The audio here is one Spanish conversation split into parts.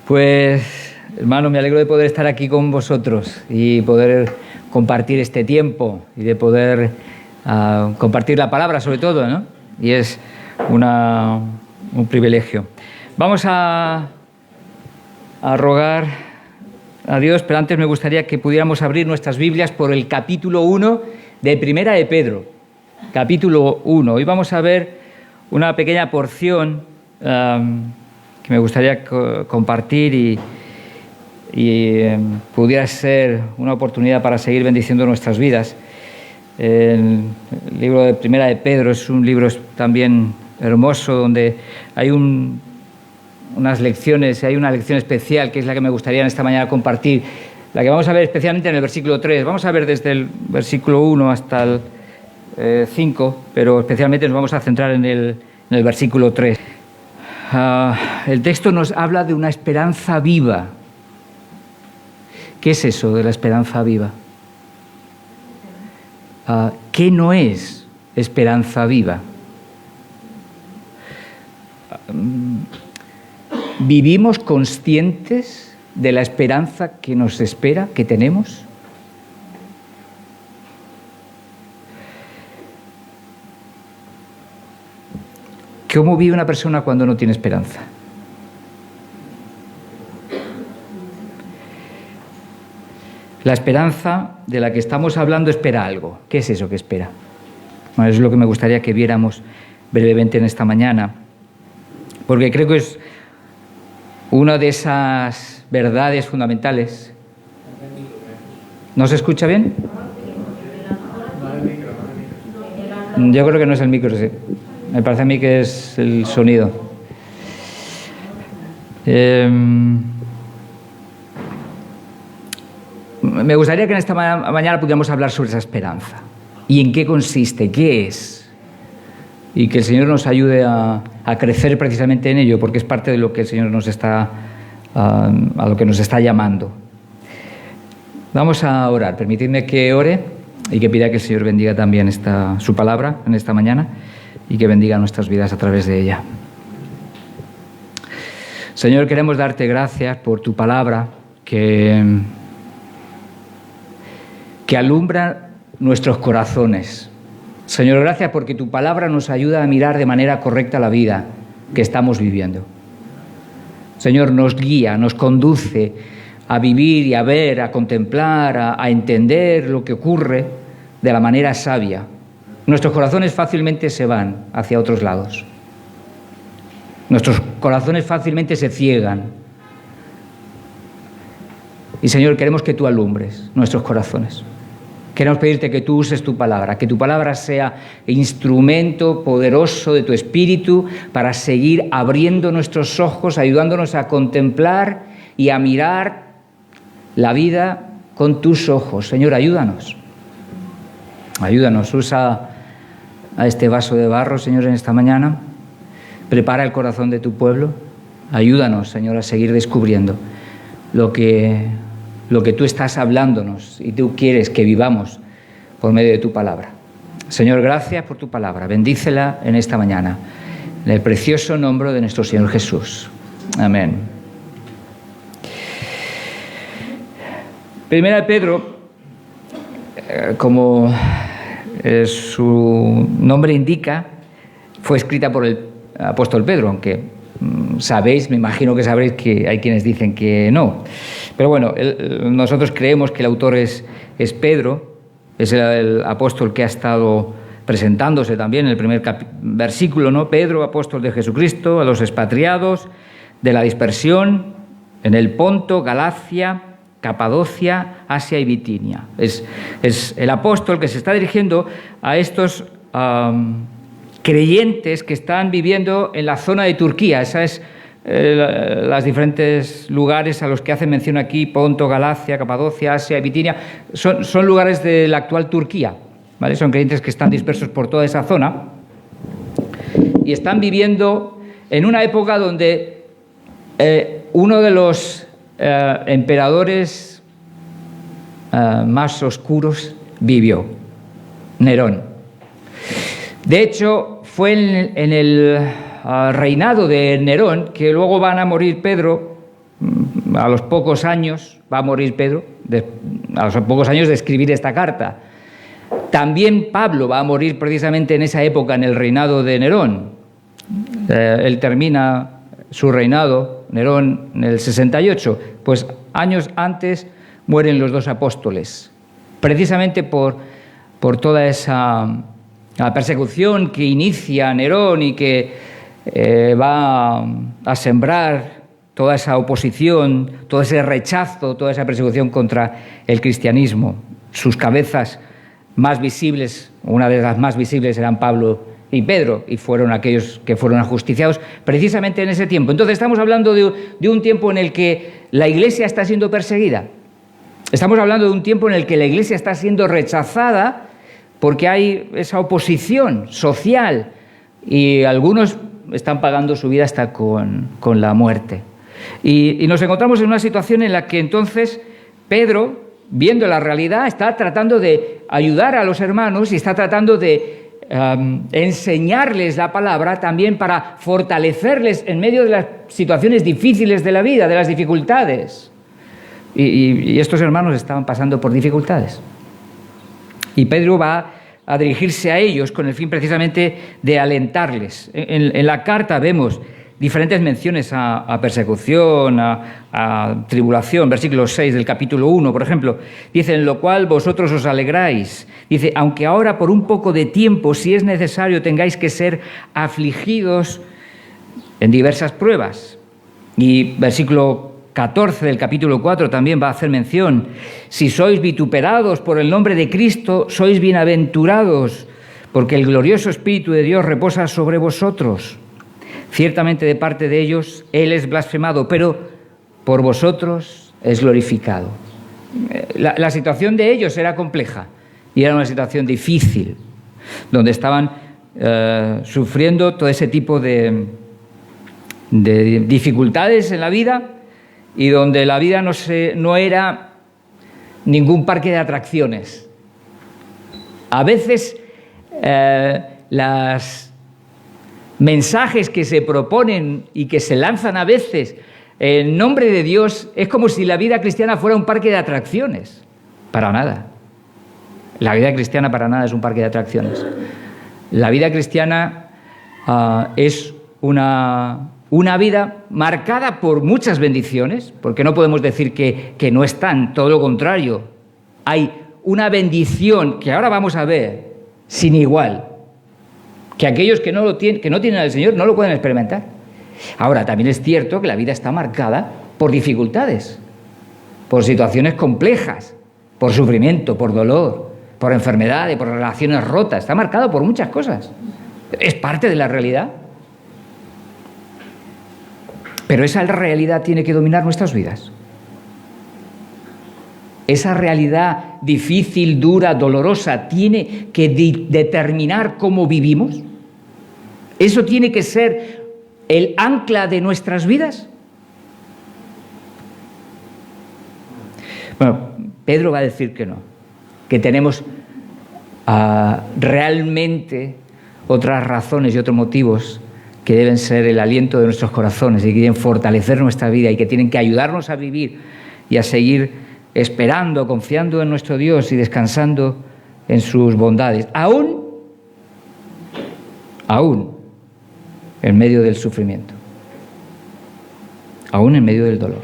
Pues, hermano, me alegro de poder estar aquí con vosotros y poder compartir este tiempo y de poder compartir la palabra, sobre todo, ¿no? Y es un privilegio. Vamos a rogar a Dios, pero antes me gustaría que pudiéramos abrir nuestras Biblias por el capítulo 1 de Primera de Pedro. Capítulo 1. Hoy vamos a ver una pequeña porción que me gustaría compartir y pudiera ser una oportunidad para seguir bendiciendo nuestras vidas. El libro de Primera de Pedro es un libro también hermoso donde hay unas lecciones, hay una lección especial que es la que me gustaría en esta mañana compartir, la que vamos a ver especialmente en el versículo 3. Vamos a ver desde el versículo 1 hasta el 5, pero especialmente nos vamos a centrar en el versículo 3. El texto nos habla de una esperanza viva. ¿Qué es eso de la esperanza viva? ¿Qué no es esperanza viva? ¿Vivimos conscientes de la esperanza que nos espera, que tenemos? ¿Cómo vive una persona cuando no tiene esperanza? La esperanza de la que estamos hablando espera algo. ¿Qué es eso que espera? Bueno, eso es lo que me gustaría que viéramos brevemente en esta mañana, porque creo que es una de esas verdades fundamentales. ¿No se escucha bien? Yo creo que no es el micro, sí. Me parece a mí que es el sonido. Me gustaría que en esta mañana pudiéramos hablar sobre esa esperanza. ¿Y en qué consiste? ¿Qué es? Y que el Señor nos ayude a crecer precisamente en ello, porque es parte de lo que el Señor nos está, a lo que nos está llamando. Vamos a orar. Permitidme que ore y que pida que el Señor bendiga también su palabra en esta mañana y que bendiga nuestras vidas a través de ella. Señor, queremos darte gracias por tu palabra que alumbra nuestros corazones. Señor, gracias porque tu palabra nos ayuda a mirar de manera correcta la vida que estamos viviendo. Señor, nos guía, nos conduce a vivir y a ver, a contemplar, a entender lo que ocurre de la manera sabia. Nuestros corazones fácilmente se van hacia otros lados. Nuestros corazones fácilmente se ciegan. Y, Señor, queremos que tú alumbres nuestros corazones. Queremos pedirte que tú uses tu palabra, que tu palabra sea instrumento poderoso de tu Espíritu para seguir abriendo nuestros ojos, ayudándonos a contemplar y a mirar la vida con tus ojos. Señor, ayúdanos. Ayúdanos, usa a este vaso de barro, Señor, en esta mañana. Prepara el corazón de tu pueblo. Ayúdanos, Señor, a seguir descubriendo lo que tú estás hablándonos y tú quieres que vivamos por medio de tu palabra. Señor, gracias por tu palabra. Bendícela en esta mañana. En el precioso nombre de nuestro Señor Jesús. Amén. Primera de Pedro, como su nombre indica, fue escrita por el apóstol Pedro, aunque sabéis, me imagino que sabréis que hay quienes dicen que no. Pero bueno, nosotros creemos que el autor es Pedro, es el apóstol que ha estado presentándose también en el primer versículo, ¿no? Pedro, apóstol de Jesucristo, a los expatriados de la dispersión en el Ponto, Galacia, Capadocia, Asia y Bitinia. Es el apóstol que se está dirigiendo a estos creyentes que están viviendo en la zona de Turquía. Esa es los diferentes lugares a los que hace mención aquí: Ponto, Galacia, Capadocia, Asia y Bitinia. Son lugares de la actual Turquía, ¿vale? Son creyentes que están dispersos por toda esa zona y están viviendo en una época donde uno de los emperadores más oscuros vivió, Nerón. De hecho, fue en el reinado de Nerón que luego van a morir Pedro, a los pocos años va a morir Pedro, a los pocos años de escribir esta carta. También Pablo va a morir precisamente en esa época, en el reinado de Nerón. Él termina su reinado, Nerón, en el 68. Pues años antes mueren los dos apóstoles, precisamente por toda esa persecución que inicia Nerón y que va a sembrar toda esa oposición, todo ese rechazo, toda esa persecución contra el cristianismo. Sus cabezas más visibles, una de las más visibles eran Pablo y Pedro, y fueron aquellos que fueron ajusticiados precisamente en ese tiempo. Entonces estamos hablando de un tiempo en el que la Iglesia está siendo perseguida. Estamos hablando de un tiempo en el que la Iglesia está siendo rechazada porque hay esa oposición social y algunos están pagando su vida hasta con la muerte. Y nos encontramos en una situación en la que entonces Pedro, viendo la realidad, está tratando de ayudar a los hermanos y está tratando de enseñarles la palabra también para fortalecerles en medio de las situaciones difíciles de la vida, de las dificultades. Y estos hermanos estaban pasando por dificultades. Y Pedro va a dirigirse a ellos con el fin precisamente de alentarles. En la carta vemos diferentes menciones a persecución, a tribulación. Versículo 6 del capítulo 1, por ejemplo, dice: en lo cual vosotros os alegráis. Dice: aunque ahora por un poco de tiempo, si es necesario, tengáis que ser afligidos en diversas pruebas. Y versículo 14 del capítulo 4 también va a hacer mención: si sois vituperados por el nombre de Cristo, sois bienaventurados, porque el glorioso Espíritu de Dios reposa sobre vosotros. Ciertamente de parte de ellos Él es blasfemado, pero por vosotros es glorificado. La situación de ellos era compleja y era una situación difícil, donde estaban sufriendo todo ese tipo de dificultades en la vida y donde la vida no era ningún parque de atracciones. A veces las mensajes que se proponen y que se lanzan a veces en nombre de Dios es como si la vida cristiana fuera un parque de atracciones. Para nada. La vida cristiana para nada es un parque de atracciones. La vida cristiana es una vida marcada por muchas bendiciones, porque no podemos decir que no están, todo lo contrario. Hay una bendición que ahora vamos a ver sin igual, que aquellos que no tienen al Señor no lo pueden experimentar. Ahora, también es cierto que la vida está marcada por dificultades, por situaciones complejas, por sufrimiento, por dolor, por enfermedades, por relaciones rotas. Está marcado por muchas cosas. Es parte de la realidad. Pero esa realidad tiene que dominar nuestras vidas. Esa realidad difícil, dura, dolorosa, tiene que determinar cómo vivimos. ¿Eso tiene que ser el ancla de nuestras vidas? Bueno, Pedro va a decir que no, que tenemos realmente otras razones y otros motivos que deben ser el aliento de nuestros corazones y que deben fortalecer nuestra vida y que tienen que ayudarnos a vivir y a seguir esperando, confiando en nuestro Dios y descansando en sus bondades, aún en medio del sufrimiento, aún en medio del dolor,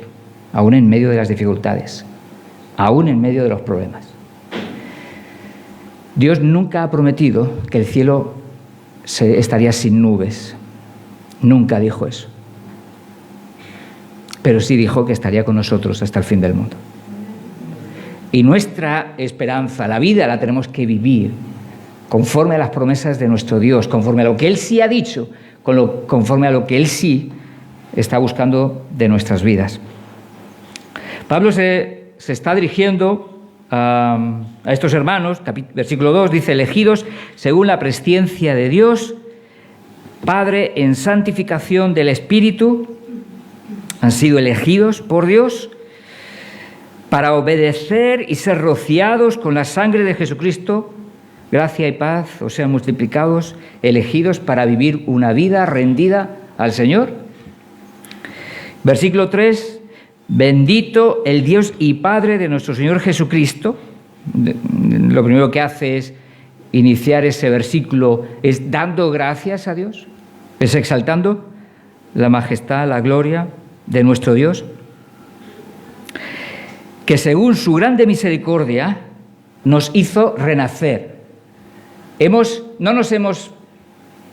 aún en medio de las dificultades, aún en medio de los problemas. Dios nunca ha prometido que el cielo estaría sin nubes. Nunca dijo eso. Pero sí dijo que estaría con nosotros hasta el fin del mundo. Y nuestra esperanza, la vida, la tenemos que vivir conforme a las promesas de nuestro Dios, conforme a lo que Él sí ha dicho, conforme a lo que Él sí está buscando de nuestras vidas. Pablo se está dirigiendo a estos hermanos, versículo 2, dice: elegidos según la presciencia de Dios, Padre, en santificación del Espíritu, han sido elegidos por Dios para obedecer y ser rociados con la sangre de Jesucristo. Gracia y paz os sean multiplicados, elegidos para vivir una vida rendida al Señor. Versículo 3, Bendito el Dios y Padre de nuestro Señor Jesucristo. Lo primero que hace es iniciar ese versículo, es dando gracias a Dios, es exaltando la majestad, la gloria de nuestro Dios, que según su grande misericordia nos hizo renacer. No nos hemos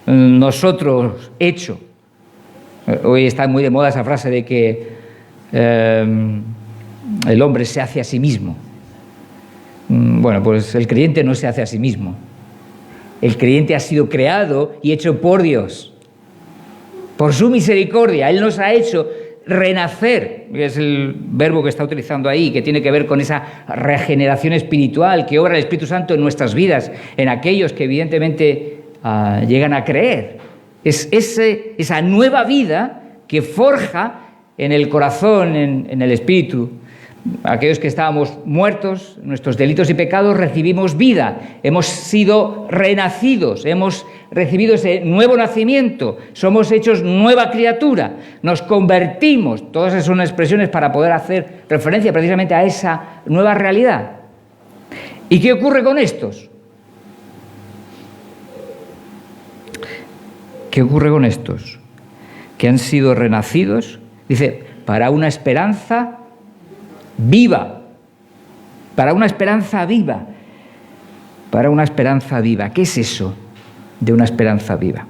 nosotros hecho. Hoy está muy de moda esa frase de que el hombre se hace a sí mismo. Bueno, pues el creyente no se hace a sí mismo. El creyente ha sido creado y hecho por Dios. Por su misericordia, Él nos ha hecho renacer, que es el verbo que está utilizando ahí, que tiene que ver con esa regeneración espiritual que obra el Espíritu Santo en nuestras vidas, en aquellos que evidentemente llegan a creer. Es esa nueva vida que forja en el corazón, en el espíritu. Aquellos que estábamos muertos, nuestros delitos y pecados, recibimos vida, hemos sido renacidos, hemos recibido ese nuevo nacimiento, somos hechos nueva criatura, nos convertimos. Todas esas son expresiones para poder hacer referencia precisamente a esa nueva realidad. ¿Y qué ocurre con estos? ¿Qué ocurre con estos? Que han sido renacidos, dice, para una esperanza viva, para una esperanza viva, para una esperanza viva. ¿Qué es eso de una esperanza viva?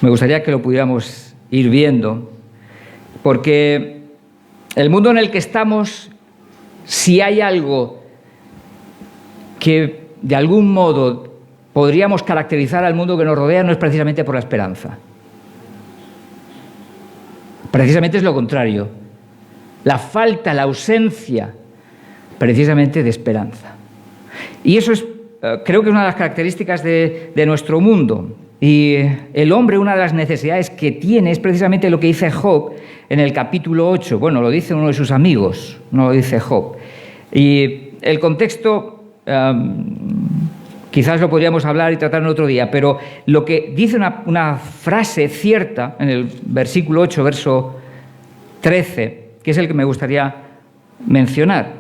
Me gustaría que lo pudiéramos ir viendo, porque el mundo en el que estamos, si hay algo que de algún modo podríamos caracterizar al mundo que nos rodea, no es precisamente por la esperanza. Precisamente es lo contrario. La falta, la ausencia, precisamente de esperanza. Y eso es, creo que es una de las características de nuestro mundo. Y el hombre, una de las necesidades que tiene es precisamente lo que dice Job en el capítulo 8. Bueno, lo dice uno de sus amigos, no lo dice Job. Y el contexto quizás lo podríamos hablar y tratar en otro día, pero lo que dice una frase cierta en el versículo 8, verso 13, que es el que me gustaría mencionar.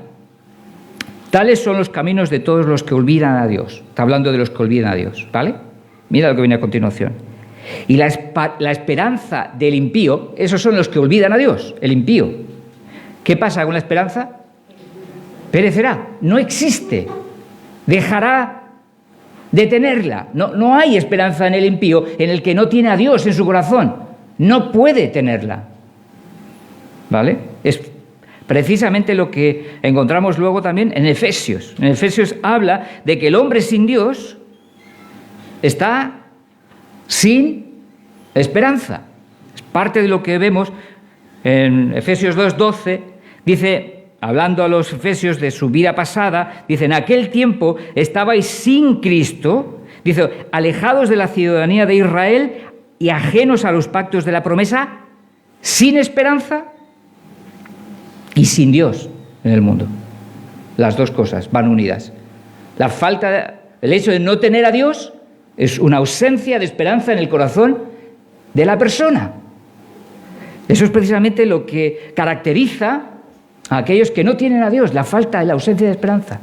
Tales son los caminos de todos los que olvidan a Dios. Está hablando de los que olvidan a Dios, ¿vale? Mira lo que viene a continuación. Y la esperanza del impío, esos son los que olvidan a Dios, el impío. ¿Qué pasa con la esperanza? Perecerá, no existe, dejará de tenerla. No hay esperanza en el impío, en el que no tiene a Dios en su corazón. No puede tenerla. ¿Vale? Es precisamente lo que encontramos luego también en Efesios. En Efesios habla de que el hombre sin Dios está sin esperanza. Es parte de lo que vemos en Efesios 2:12. Dice, hablando a los efesios de su vida pasada, dice, en aquel tiempo estabais sin Cristo, dice, alejados de la ciudadanía de Israel y ajenos a los pactos de la promesa, sin esperanza y sin Dios en el mundo. Las dos cosas van unidas. La falta, el hecho de no tener a Dios es una ausencia de esperanza en el corazón de la persona. Eso es precisamente lo que caracteriza a aquellos que no tienen a Dios, la falta, la ausencia de esperanza.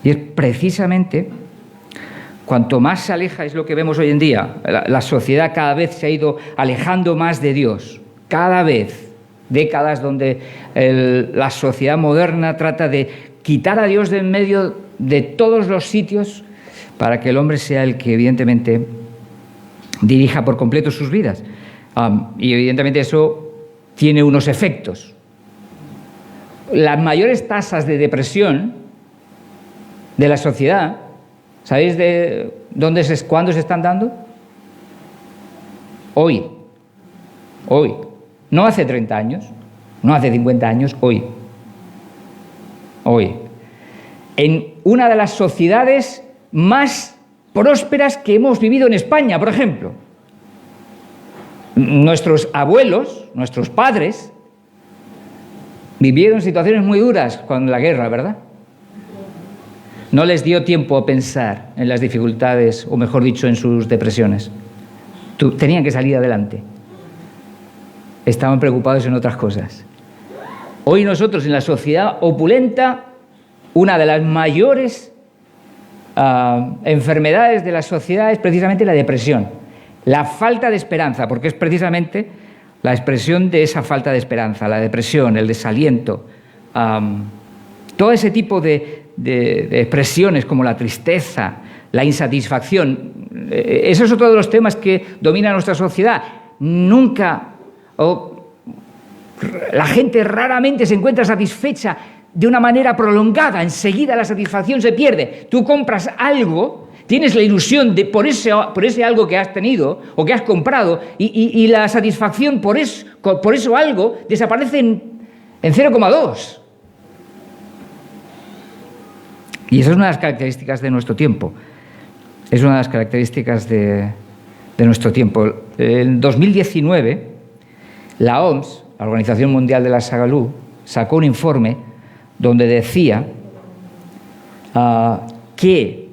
Y es precisamente, cuanto más se aleja, es lo que vemos hoy en día, la sociedad cada vez se ha ido alejando más de Dios, cada vez. Décadas donde la sociedad moderna trata de quitar a Dios de en medio de todos los sitios para que el hombre sea el que evidentemente dirija por completo sus vidas. Y evidentemente eso tiene unos efectos. Las mayores tasas de depresión de la sociedad, ¿sabéis de cuándo se están dando? Hoy. No hace 30 años, no hace 50 años, hoy. En una de las sociedades más prósperas que hemos vivido en España, por ejemplo. Nuestros abuelos, nuestros padres, vivieron situaciones muy duras con la guerra, ¿verdad? No les dio tiempo a pensar en las dificultades, o mejor dicho, en sus depresiones. Tenían que salir adelante. estaban preocupados en otras cosas. Hoy nosotros, en la sociedad opulenta, una de las mayores enfermedades de la sociedad es precisamente la depresión, la falta de esperanza, porque es precisamente la expresión de esa falta de esperanza, la depresión, el desaliento, todo ese tipo de expresiones como la tristeza, la insatisfacción. Ese es otro de los temas que domina nuestra sociedad. La gente raramente se encuentra satisfecha de una manera prolongada. Enseguida la satisfacción se pierde. Tú compras algo, tienes la ilusión de por ese algo que has tenido o que has comprado, y la satisfacción por eso algo desaparece en 0,2. Y esa es una de las características de nuestro tiempo. Es una de las características de nuestro tiempo. En 2019, la OMS, la Organización Mundial de la Salud, sacó un informe donde decía que,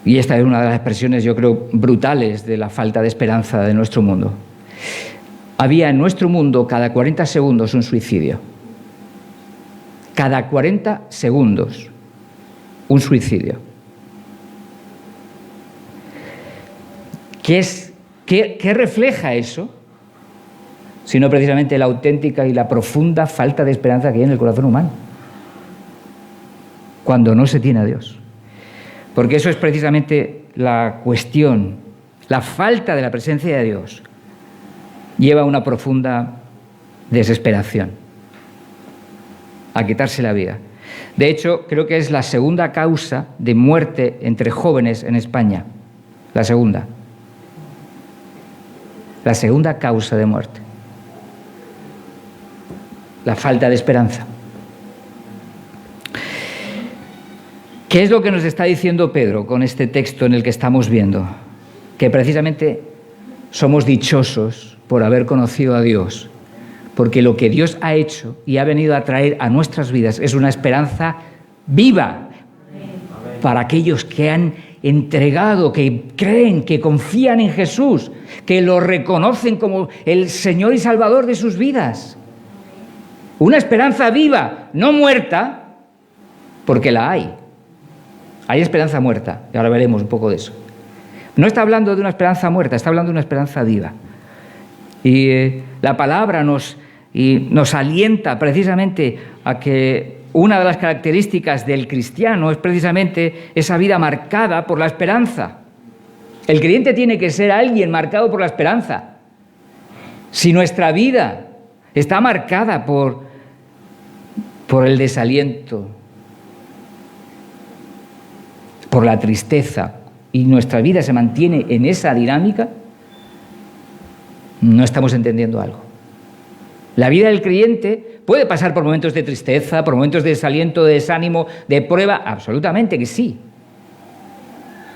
y esta es una de las expresiones, yo creo, brutales de la falta de esperanza de nuestro mundo, había en nuestro mundo cada 40 segundos un suicidio. Cada 40 segundos un suicidio. ¿Qué refleja eso? Sino precisamente la auténtica y la profunda falta de esperanza que hay en el corazón humano cuando no se tiene a Dios. Porque eso es precisamente la cuestión. La falta de la presencia de Dios lleva a una profunda desesperación, a quitarse la vida. De hecho, creo que es la segunda causa de muerte entre jóvenes en España. La segunda causa de muerte. La falta de esperanza. ¿Qué es lo que nos está diciendo Pedro con este texto en el que estamos viendo? Que precisamente somos dichosos por haber conocido a Dios, porque lo que Dios ha hecho y ha venido a traer a nuestras vidas es una esperanza viva para aquellos que han entregado, que creen, que confían en Jesús, que lo reconocen como el Señor y Salvador de sus vidas. Una esperanza viva, no muerta, porque la hay. Hay esperanza muerta, y ahora veremos un poco de eso. No está hablando de una esperanza muerta, está hablando de una esperanza viva. Y la palabra nos alienta precisamente a que una de las características del cristiano es precisamente esa vida marcada por la esperanza. El creyente tiene que ser alguien marcado por la esperanza. Si nuestra vida está marcada por el desaliento, por la tristeza, y nuestra vida se mantiene en esa dinámica, no estamos entendiendo algo. La vida del creyente puede pasar por momentos de tristeza, por momentos de desaliento, de desánimo, de prueba, absolutamente que sí.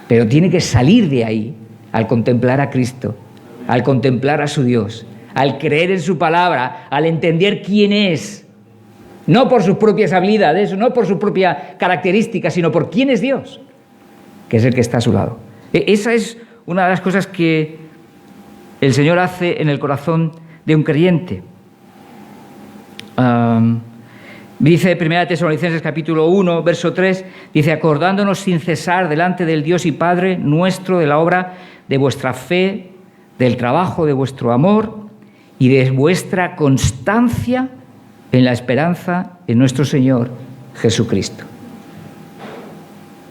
Pero tiene que salir de ahí al contemplar a Cristo, al contemplar a su Dios, al creer en su palabra, al entender quién es, no por sus propias habilidades, no por su propia característica, sino por quién es Dios, que es el que está a su lado. Esa es una de las cosas que el Señor hace en el corazón de un creyente. Dice 1 Tesalonicenses capítulo 1, verso 3, dice: acordándonos sin cesar delante del Dios y Padre nuestro de la obra de vuestra fe, del trabajo de vuestro amor y de vuestra constancia en la esperanza en nuestro Señor Jesucristo.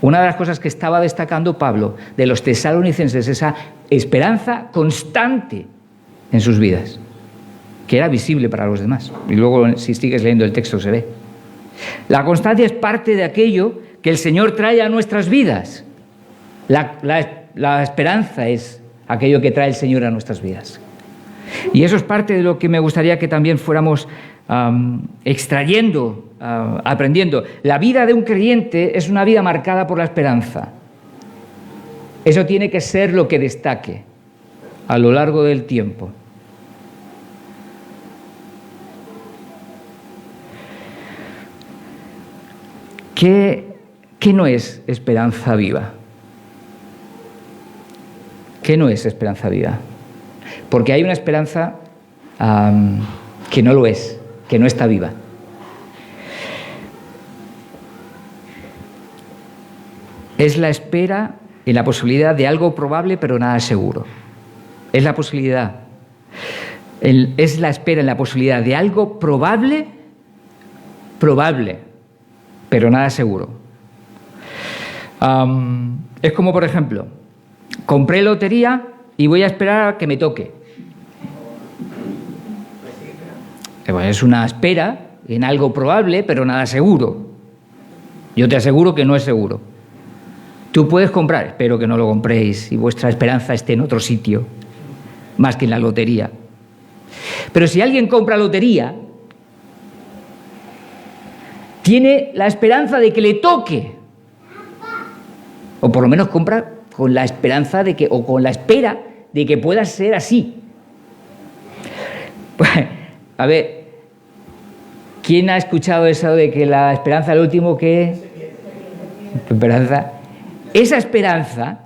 Una de las cosas que estaba destacando Pablo de los tesalonicenses, esa esperanza constante en sus vidas, que era visible para los demás. Y luego, si sigues leyendo el texto, se ve. La constancia es parte de aquello que el Señor trae a nuestras vidas. La esperanza es aquello que trae el Señor a nuestras vidas. Y eso es parte de lo que me gustaría que también fuéramos extrayendo, aprendiendo. La vida de un creyente es una vida marcada por la esperanza. Eso tiene que ser lo que destaque a lo largo del tiempo. ¿Qué no es esperanza viva? ¿Qué no es esperanza viva? Porque hay una esperanza que no lo es, que no está viva. Es la espera en la posibilidad de algo probable pero nada seguro. Es la posibilidad. Es la espera en la posibilidad de algo probable, pero nada seguro. Es como, por ejemplo, compré lotería y voy a esperar a que me toque. Es una espera en algo probable, pero nada seguro. Yo te aseguro que no es seguro. Tú puedes comprar, espero que no lo compréis y vuestra esperanza esté en otro sitio, más que en la lotería. Pero si alguien compra lotería, tiene la esperanza de que le toque. O por lo menos compra con la esperanza de que, o con la espera de que pueda ser así. Pues, a ver, ¿quién ha escuchado eso de que la esperanza es lo último que... Esa esperanza,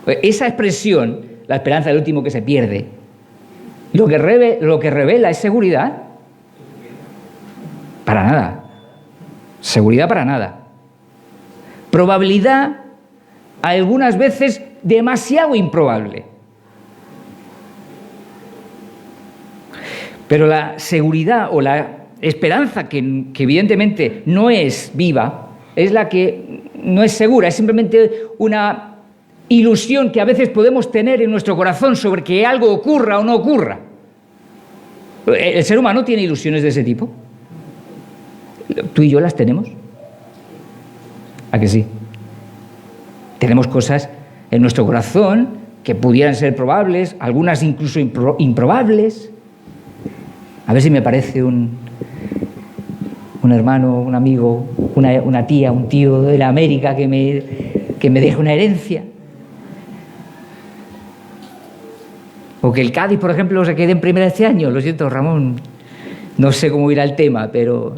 esa expresión, la esperanza es lo último que se pierde, lo que revela es seguridad. Para nada. Seguridad para nada. Probabilidad, algunas veces demasiado improbable. Pero la seguridad o la esperanza que evidentemente no es viva, es la que no es segura, es simplemente una ilusión que a veces podemos tener en nuestro corazón sobre que algo ocurra o no ocurra. ¿El ser humano tiene ilusiones de ese tipo? ¿Tú y yo las tenemos? ¿A que sí? Tenemos cosas en nuestro corazón que pudieran ser probables, algunas incluso improbables. A ver si me parece un hermano, un amigo, una tía, un tío de la América que me deje una herencia. O que el Cádiz, por ejemplo, se quede en primera este año. Lo siento, Ramón, no sé cómo irá el tema, pero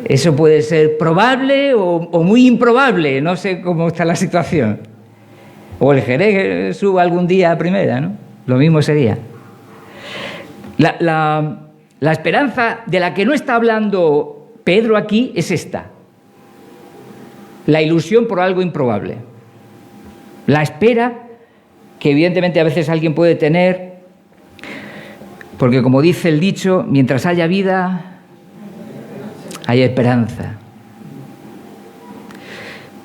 eso puede ser probable o muy improbable, no sé cómo está la situación. O el Jerez suba algún día a primera, ¿no? Lo mismo sería. La esperanza de la que no está hablando Pedro aquí es esta. La ilusión por algo improbable. La espera que evidentemente a veces alguien puede tener, porque como dice el dicho, mientras haya vida, hay esperanza.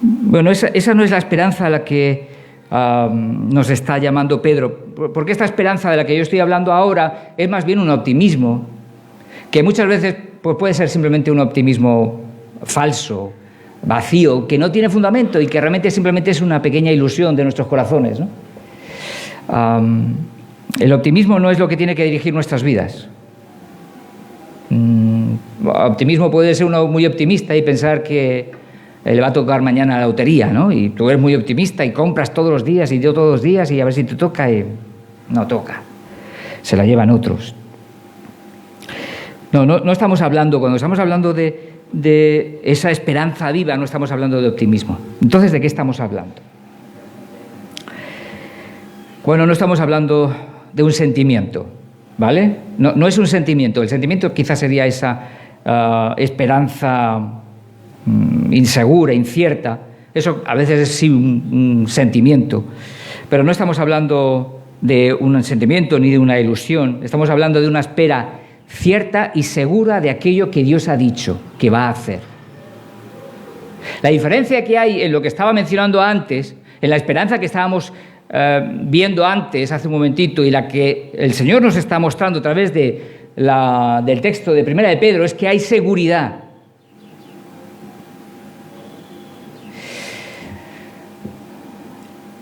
Bueno, esa no es la esperanza a la que nos está llamando Pedro, porque esta esperanza de la que yo estoy hablando ahora es más bien un optimismo, que muchas veces pues, puede ser simplemente un optimismo falso, vacío, que no tiene fundamento y que realmente simplemente es una pequeña ilusión de nuestros corazones, ¿no? El optimismo no es lo que tiene que dirigir nuestras vidas. Optimismo puede ser uno muy optimista y pensar que le va a tocar mañana la lotería, ¿no? Y tú eres muy optimista y compras todos los días y yo todos los días y a ver si te toca y no toca. Se la llevan otros. No estamos hablando, cuando estamos hablando de esa esperanza viva, no estamos hablando de optimismo. Entonces, ¿de qué estamos hablando? Bueno, no estamos hablando de un sentimiento, ¿vale? No es un sentimiento. El sentimiento quizás sería esa esperanza insegura, incierta. Eso a veces es sí un sentimiento. Pero no estamos hablando de un sentimiento ni de una ilusión. Estamos hablando de una espera cierta y segura de aquello que Dios ha dicho que va a hacer. La diferencia que hay en lo que estaba mencionando antes, en la esperanza que estábamos viendo antes, hace un momentito, y la que el Señor nos está mostrando a través del texto de Primera de Pedro, es que hay seguridad.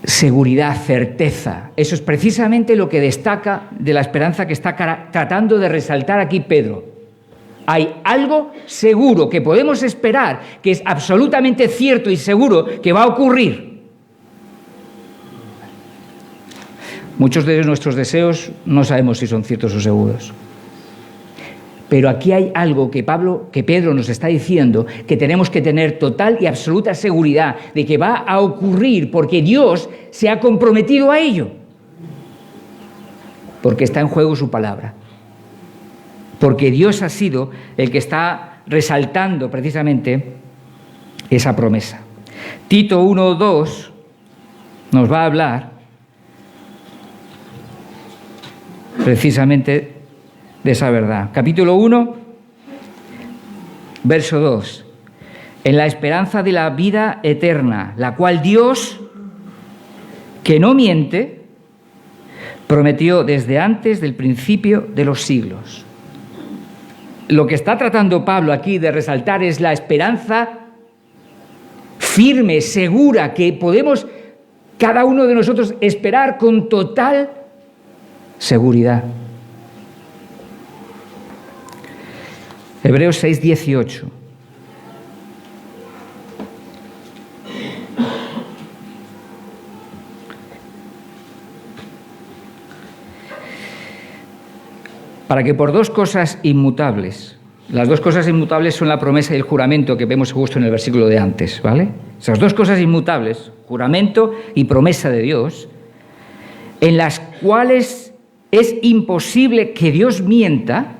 Seguridad, certeza. Eso es precisamente lo que destaca de la esperanza que está tratando de resaltar aquí Pedro. Hay algo seguro que podemos esperar, que es absolutamente cierto y seguro que va a ocurrir. Muchos de nuestros deseos no sabemos si son ciertos o seguros. Pero aquí hay algo que Pedro nos está diciendo, que tenemos que tener total y absoluta seguridad de que va a ocurrir porque Dios se ha comprometido a ello. porque está en juego su palabra. Porque Dios ha sido el que está resaltando precisamente esa promesa. Tito 1:2 nos va a hablar precisamente de esa verdad. Capítulo 1, verso 2. En la esperanza de la vida eterna, la cual Dios, que no miente, prometió desde antes del principio de los siglos. Lo que está tratando Pablo aquí de resaltar es la esperanza firme, segura, que podemos cada uno de nosotros esperar con total seguridad. Hebreos 6:18. Para que por dos cosas inmutables, las dos cosas inmutables son la promesa y el juramento que vemos justo en el versículo de antes, ¿vale? Esas dos cosas inmutables, juramento y promesa de Dios, en las cuales es imposible que Dios mienta,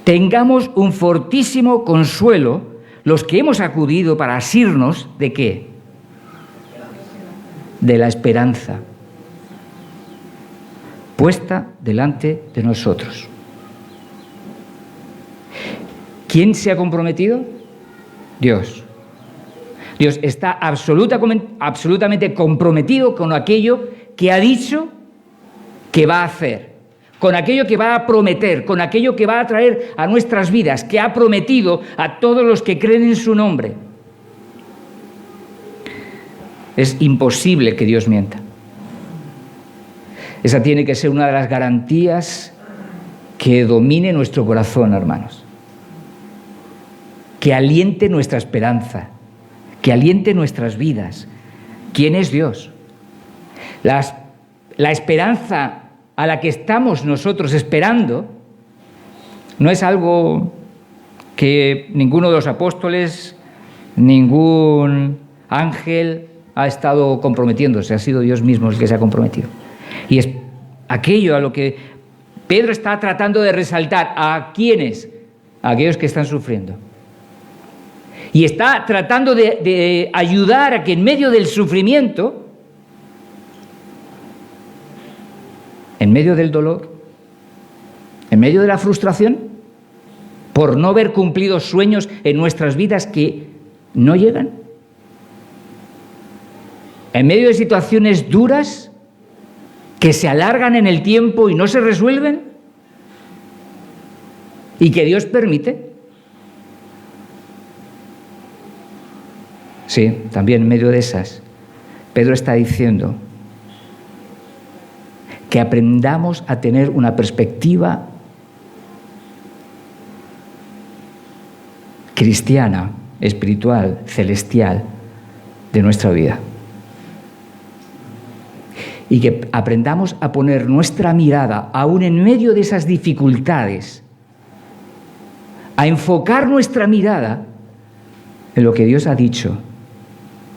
tengamos un fortísimo consuelo los que hemos acudido para asirnos ¿de qué? De la esperanza puesta delante de nosotros. ¿Quién se ha comprometido? Dios. Dios está absolutamente comprometido con aquello que ha dicho que va a hacer, con aquello que va a prometer, con aquello que va a traer a nuestras vidas, que ha prometido a todos los que creen en su nombre. Es imposible que Dios mienta. Esa tiene que ser una de las garantías que domine nuestro corazón, hermanos. Que aliente nuestra esperanza, que aliente nuestras vidas. ¿Quién es Dios? La esperanza a la que estamos nosotros esperando no es algo que ninguno de los apóstoles, ningún ángel ha estado comprometiéndose, ha sido Dios mismo el que se ha comprometido. Y es aquello a lo que Pedro está tratando de resaltar. ¿A quiénes? A aquellos que están sufriendo. Y está tratando de ayudar a que en medio del sufrimiento, en medio del dolor, en medio de la frustración, por no ver cumplidos sueños en nuestras vidas que no llegan, en medio de situaciones duras que se alargan en el tiempo y no se resuelven, y que Dios permite. Sí, también en medio de esas, Pedro está diciendo que aprendamos a tener una perspectiva cristiana, espiritual, celestial de nuestra vida. Y que aprendamos a poner nuestra mirada, aún en medio de esas dificultades, a enfocar nuestra mirada en lo que Dios ha dicho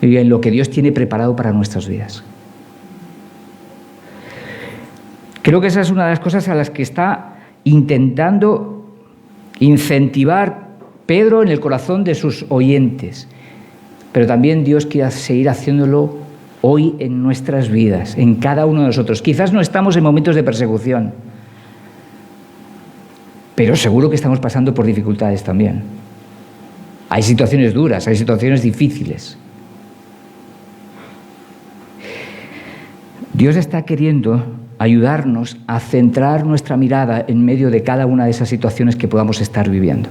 y en lo que Dios tiene preparado para nuestras vidas. Creo que esa es una de las cosas a las que está intentando incentivar Pedro en el corazón de sus oyentes. Pero también Dios quiere seguir haciéndolo hoy en nuestras vidas, en cada uno de nosotros. Quizás no estamos en momentos de persecución, pero seguro que estamos pasando por dificultades también. Hay situaciones duras, hay situaciones difíciles. Dios está queriendo ayudarnos a centrar nuestra mirada en medio de cada una de esas situaciones que podamos estar viviendo.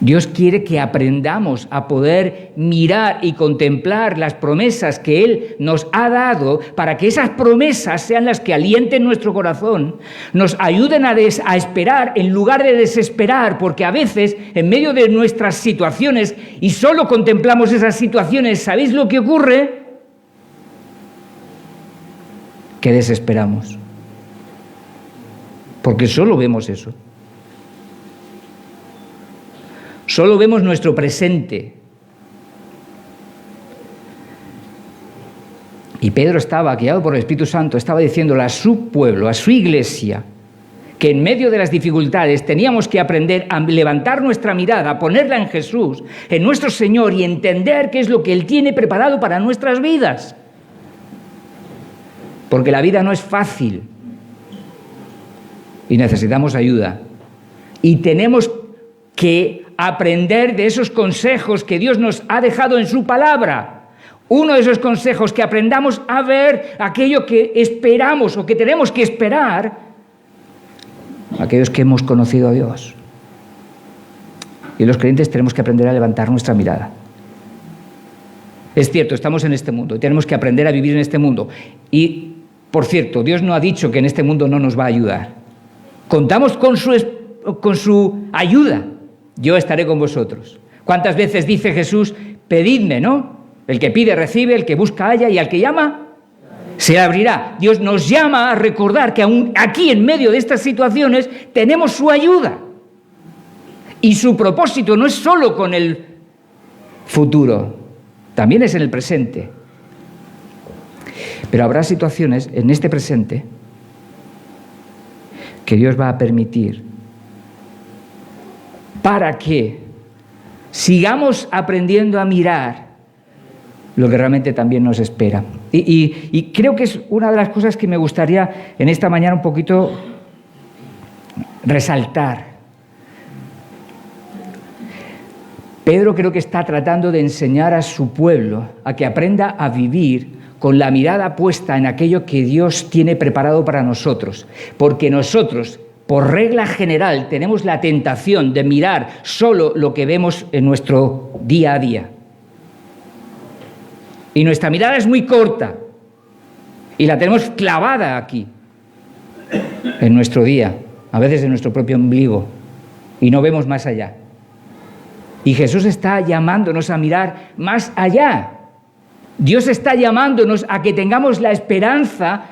Dios quiere que aprendamos a poder mirar y contemplar las promesas que Él nos ha dado, para que esas promesas sean las que alienten nuestro corazón, nos ayuden a esperar en lugar de desesperar, porque a veces en medio de nuestras situaciones, y solo contemplamos esas situaciones, ¿sabéis lo que ocurre? Que desesperamos, porque solo vemos eso. Solo vemos nuestro presente. Y Pedro estaba, guiado por el Espíritu Santo, estaba diciéndole a su pueblo, a su iglesia, que en medio de las dificultades teníamos que aprender a levantar nuestra mirada, a ponerla en Jesús, en nuestro Señor, y entender qué es lo que Él tiene preparado para nuestras vidas. Porque la vida no es fácil y necesitamos ayuda. Y tenemos que aprender de esos consejos que Dios nos ha dejado en su palabra. Uno de esos consejos, que aprendamos a ver aquello que esperamos o que tenemos que esperar, aquellos que hemos conocido a Dios. Y los creyentes tenemos que aprender a levantar nuestra mirada. Es cierto, estamos en este mundo y tenemos que aprender a vivir en este mundo. Y, por cierto, Dios no ha dicho que en este mundo no nos va a ayudar. Contamos con su ayuda. Yo estaré con vosotros. ¿Cuántas veces dice Jesús, pedidme, ¿no? El que pide recibe, el que busca halla y al que llama se abrirá. Dios nos llama a recordar que aún aquí, en medio de estas situaciones, tenemos su ayuda. Y su propósito no es solo con el futuro, también es en el presente. Pero habrá situaciones en este presente que Dios va a permitir para que sigamos aprendiendo a mirar lo que realmente también nos espera. Y creo que es una de las cosas que me gustaría en esta mañana un poquito resaltar. Pedro creo que está tratando de enseñar a su pueblo a que aprenda a vivir con la mirada puesta en aquello que Dios tiene preparado para nosotros. Porque nosotros, por regla general, tenemos la tentación de mirar solo lo que vemos en nuestro día a día. Y nuestra mirada es muy corta y la tenemos clavada aquí, en nuestro día, a veces en nuestro propio ombligo, y no vemos más allá. Y Jesús está llamándonos a mirar más allá. Dios está llamándonos a que tengamos la esperanza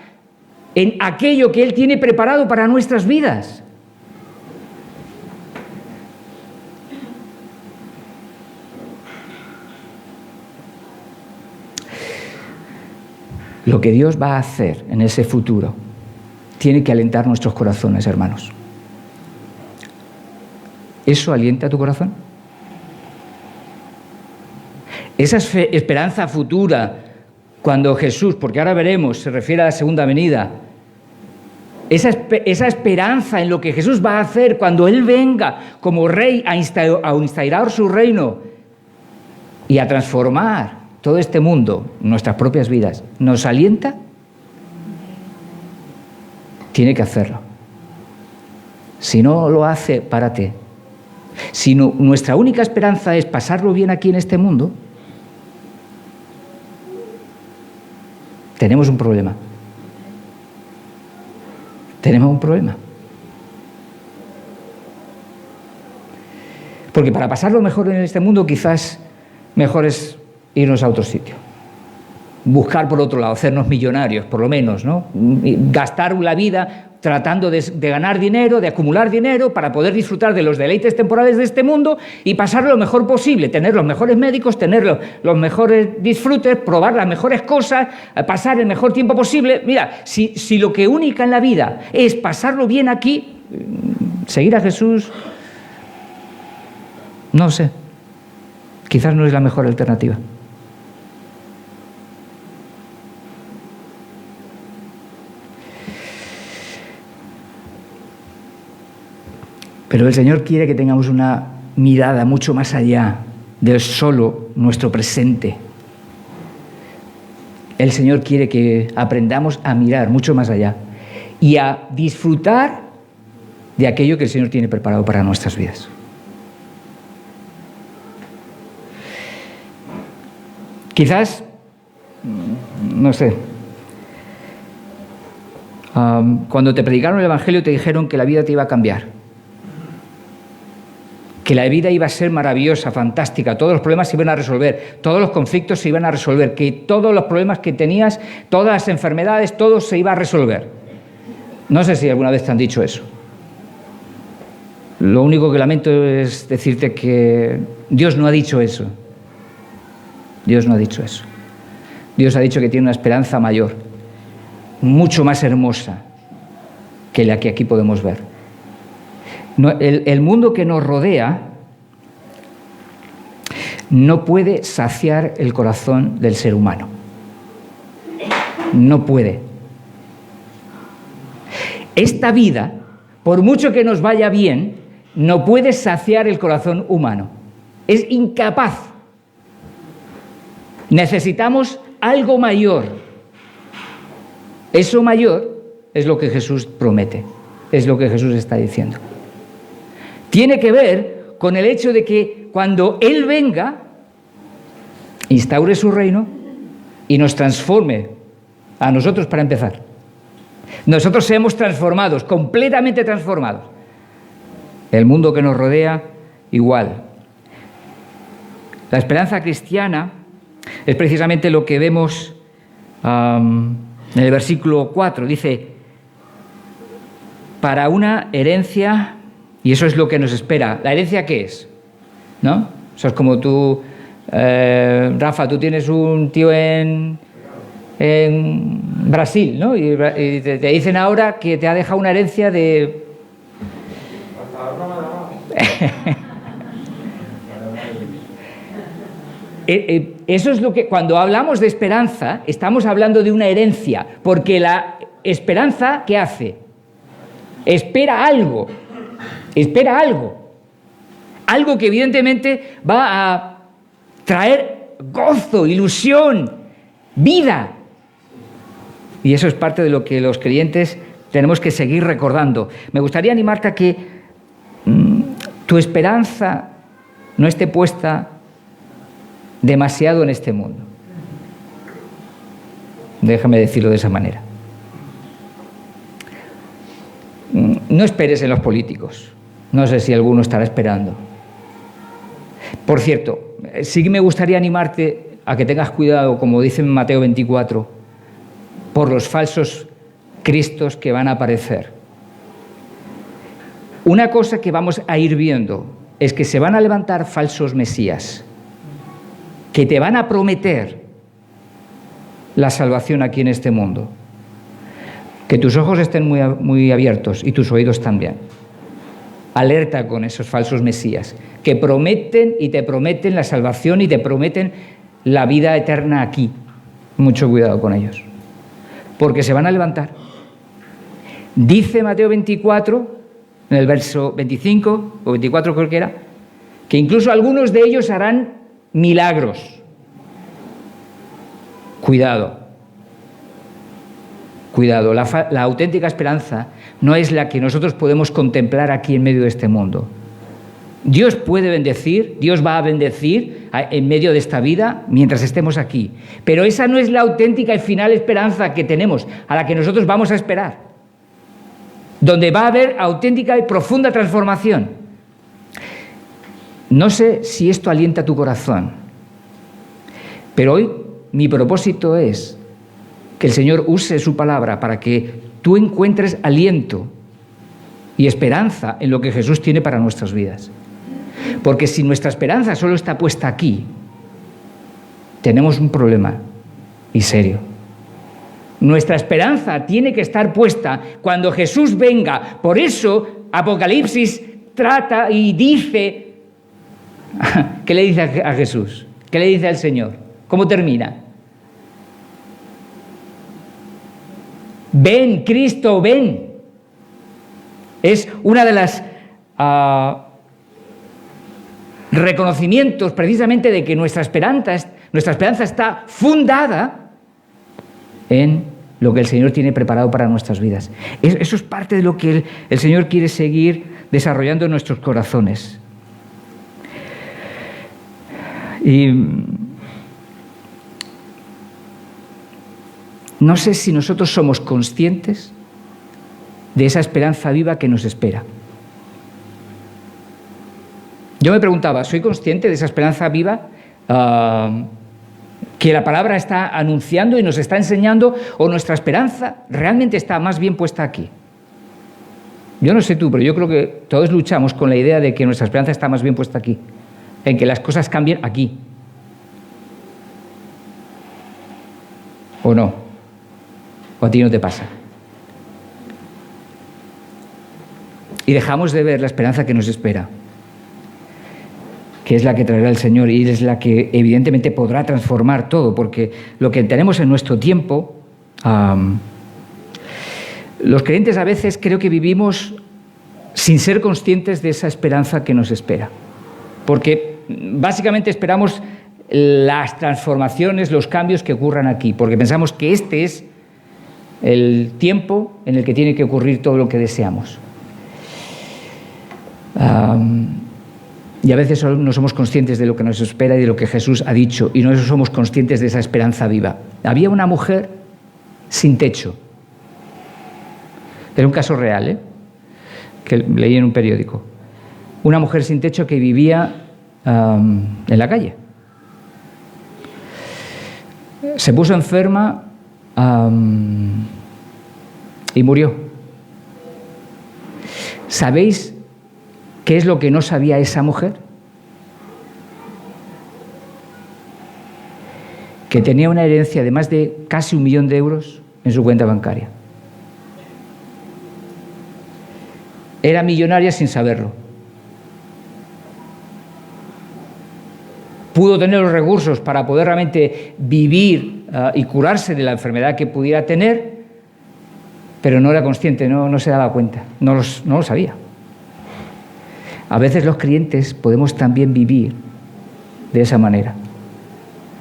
en aquello que Él tiene preparado para nuestras vidas. Lo que Dios va a hacer en ese futuro tiene que alentar nuestros corazones, hermanos. ¿Eso alienta tu corazón? Esa esperanza futura, cuando Jesús, porque ahora veremos, se refiere a la segunda venida, esa esperanza en lo que Jesús va a hacer cuando Él venga como Rey a instaurar su reino y a transformar todo este mundo, nuestras propias vidas, ¿nos alienta? Tiene que hacerlo. Si no lo hace, párate. Si no, nuestra única esperanza es pasarlo bien aquí en este mundo, tenemos un problema. Tenemos un problema. Porque para pasarlo mejor en este mundo, quizás mejor es irnos a otro sitio. Buscar por otro lado, hacernos millonarios, por lo menos, ¿no? Gastar la vida tratando de ganar dinero, de acumular dinero para poder disfrutar de los deleites temporales de este mundo y pasarlo lo mejor posible, tener los mejores médicos, tener los mejores disfrutes, probar las mejores cosas, pasar el mejor tiempo posible. Mira, si lo que única en la vida es pasarlo bien aquí, seguir a Jesús, no sé, quizás no es la mejor alternativa. Pero el Señor quiere que tengamos una mirada mucho más allá de solo nuestro presente. El Señor quiere que aprendamos a mirar mucho más allá y a disfrutar de aquello que el Señor tiene preparado para nuestras vidas. Quizás, no sé, cuando te predicaron el Evangelio te dijeron que la vida te iba a cambiar, que la vida iba a ser maravillosa, fantástica, todos los problemas se iban a resolver, todos los conflictos se iban a resolver, que todos los problemas que tenías, todas las enfermedades, todo se iba a resolver. No sé si alguna vez te han dicho eso. Lo único que lamento es decirte que Dios no ha dicho eso. Dios no ha dicho eso. Dios ha dicho que tiene una esperanza mayor, mucho más hermosa que la que aquí podemos ver. El mundo que nos rodea no puede saciar el corazón del ser humano. No puede. Esta vida, por mucho que nos vaya bien, no puede saciar el corazón humano. Es incapaz. Necesitamos algo mayor. Eso mayor es lo que Jesús promete, es lo que Jesús está diciendo. Tiene que ver con el hecho de que cuando Él venga, instaure su reino y nos transforme, a nosotros para empezar. Nosotros seamos transformados, completamente transformados. El mundo que nos rodea, igual. La esperanza cristiana es precisamente lo que vemos en el versículo 4. Dice, para una herencia, y eso es lo que nos espera. ¿La herencia qué es? ¿No? Eso es como tú, Rafa, tú tienes un tío en Brasil, ¿no? Y te dicen ahora que te ha dejado una herencia de... Eso es lo que, cuando hablamos de esperanza, estamos hablando de una herencia, porque la esperanza, ¿qué hace? Espera algo, algo que evidentemente va a traer gozo, ilusión, vida. Y eso es parte de lo que los creyentes tenemos que seguir recordando. Me gustaría animarte a que tu esperanza no esté puesta demasiado en este mundo. Déjame decirlo de esa manera. No esperes en los políticos. No sé si alguno estará esperando. Por cierto, sí que me gustaría animarte a que tengas cuidado, como dice en Mateo 24, por los falsos cristos que van a aparecer. Una cosa que vamos a ir viendo es que se van a levantar falsos mesías que te van a prometer la salvación aquí en este mundo. Que tus ojos estén muy abiertos y tus oídos también. Alerta con esos falsos mesías que prometen y te prometen la salvación y te prometen la vida eterna aquí. Mucho cuidado con ellos, porque se van a levantar. Dice Mateo 24, en el verso 25 o 24 creo que era, que incluso algunos de ellos harán milagros. Cuidado. Cuidado, la auténtica esperanza no es la que nosotros podemos contemplar aquí en medio de este mundo. Dios puede bendecir, Dios va a bendecir en medio de esta vida mientras estemos aquí. Pero esa no es la auténtica y final esperanza que tenemos, a la que nosotros vamos a esperar. Donde va a haber auténtica y profunda transformación. No sé si esto alienta tu corazón, pero hoy mi propósito es que el Señor use su palabra para que tú encuentres aliento y esperanza en lo que Jesús tiene para nuestras vidas. Porque si nuestra esperanza solo está puesta aquí, tenemos un problema y serio. Nuestra esperanza tiene que estar puesta cuando Jesús venga. Por eso Apocalipsis trata y dice, ¿qué le dice a Jesús? ¿Qué le dice al Señor? ¿Cómo termina? Ven, Cristo, ven. Es una de las reconocimientos precisamente de que nuestra esperanza está fundada en lo que el Señor tiene preparado para nuestras vidas. Eso es parte de lo que el Señor quiere seguir desarrollando en nuestros corazones. Y no sé si nosotros somos conscientes de esa esperanza viva que nos espera. Yo me preguntaba, ¿soy consciente de esa esperanza viva que la palabra está anunciando y nos está enseñando, o nuestra esperanza realmente está más bien puesta aquí? Yo no sé tú, pero yo creo que todos luchamos con la idea de que nuestra esperanza está más bien puesta aquí, en que las cosas cambien aquí. ¿O no? ¿O a ti no te pasa? Y dejamos de ver la esperanza que nos espera, que es la que traerá el Señor y es la que evidentemente podrá transformar todo, porque lo que tenemos en nuestro tiempo, los creyentes a veces creo que vivimos sin ser conscientes de esa esperanza que nos espera, porque básicamente esperamos las transformaciones, los cambios que ocurran aquí, porque pensamos que este es el tiempo en el que tiene que ocurrir todo lo que deseamos. Y a veces no somos conscientes de lo que nos espera y de lo que Jesús ha dicho, y no somos conscientes de esa esperanza viva. Había una mujer sin techo. Era un caso real, que leí en un periódico. Una mujer sin techo que vivía en la calle. Se puso enferma y murió. ¿Sabéis qué es lo que no sabía esa mujer? Que tenía una herencia de más de casi 1 millón de euros en su cuenta bancaria. Era millonaria sin saberlo. Pudo tener los recursos para poder realmente vivir y curarse de la enfermedad que pudiera tener, pero no era consciente, no se daba cuenta, no lo sabía. A veces los creyentes podemos también vivir de esa manera,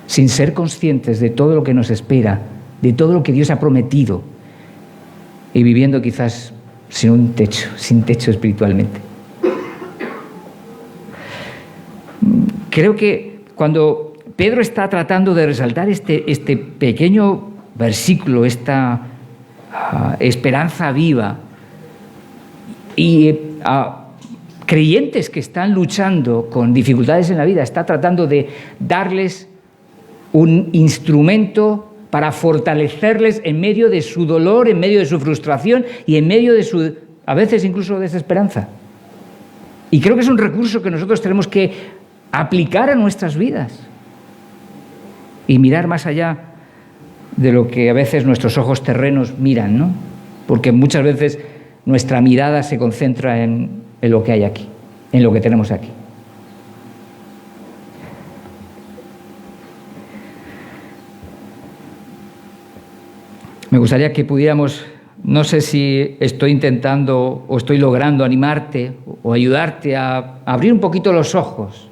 sin ser conscientes de todo lo que nos espera, de todo lo que Dios ha prometido, y viviendo quizás sin techo espiritualmente. Creo que cuando Pedro está tratando de resaltar este pequeño versículo, esta esperanza viva, y creyentes que están luchando con dificultades en la vida, está tratando de darles un instrumento para fortalecerles en medio de su dolor, en medio de su frustración y en medio de su, a veces incluso, desesperanza. Y creo que es un recurso que nosotros tenemos que aplicar a nuestras vidas y mirar más allá de lo que a veces nuestros ojos terrenos miran, ¿no? Porque muchas veces nuestra mirada se concentra en lo que hay aquí, en lo que tenemos aquí. Me gustaría que pudiéramos, no sé si estoy intentando o estoy logrando animarte o ayudarte a abrir un poquito los ojos.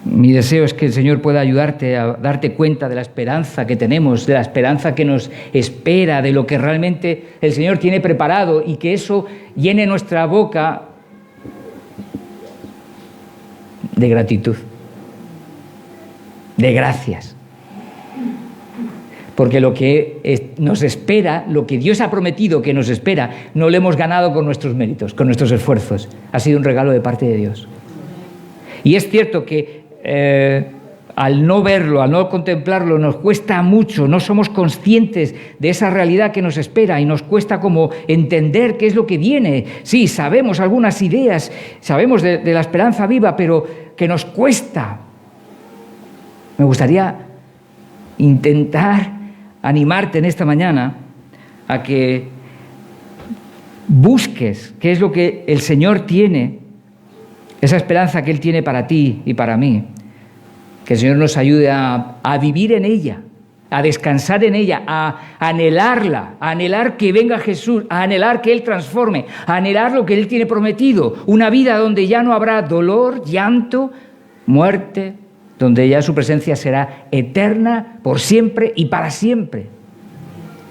Mi deseo es que el Señor pueda ayudarte a darte cuenta de la esperanza que tenemos, de la esperanza que nos espera, de lo que realmente el Señor tiene preparado, y que eso llene nuestra boca de gratitud, de gracias. Porque lo que nos espera, lo que Dios ha prometido que nos espera, no lo hemos ganado con nuestros méritos, con nuestros esfuerzos. Ha sido un regalo de parte de Dios. Y es cierto que al no verlo, al no contemplarlo, nos cuesta mucho, no somos conscientes de esa realidad que nos espera y nos cuesta como entender qué es lo que viene. Sí, sabemos algunas ideas, sabemos de la esperanza viva, pero que nos cuesta. Me gustaría intentar animarte en esta mañana a que busques qué es lo que el Señor tiene, esa esperanza que Él tiene para ti y para mí. Que el Señor nos ayude a vivir en ella, a descansar en ella, a anhelarla, a anhelar que venga Jesús, a anhelar que Él transforme, a anhelar lo que Él tiene prometido, una vida donde ya no habrá dolor, llanto, muerte, donde ya su presencia será eterna, por siempre y para siempre.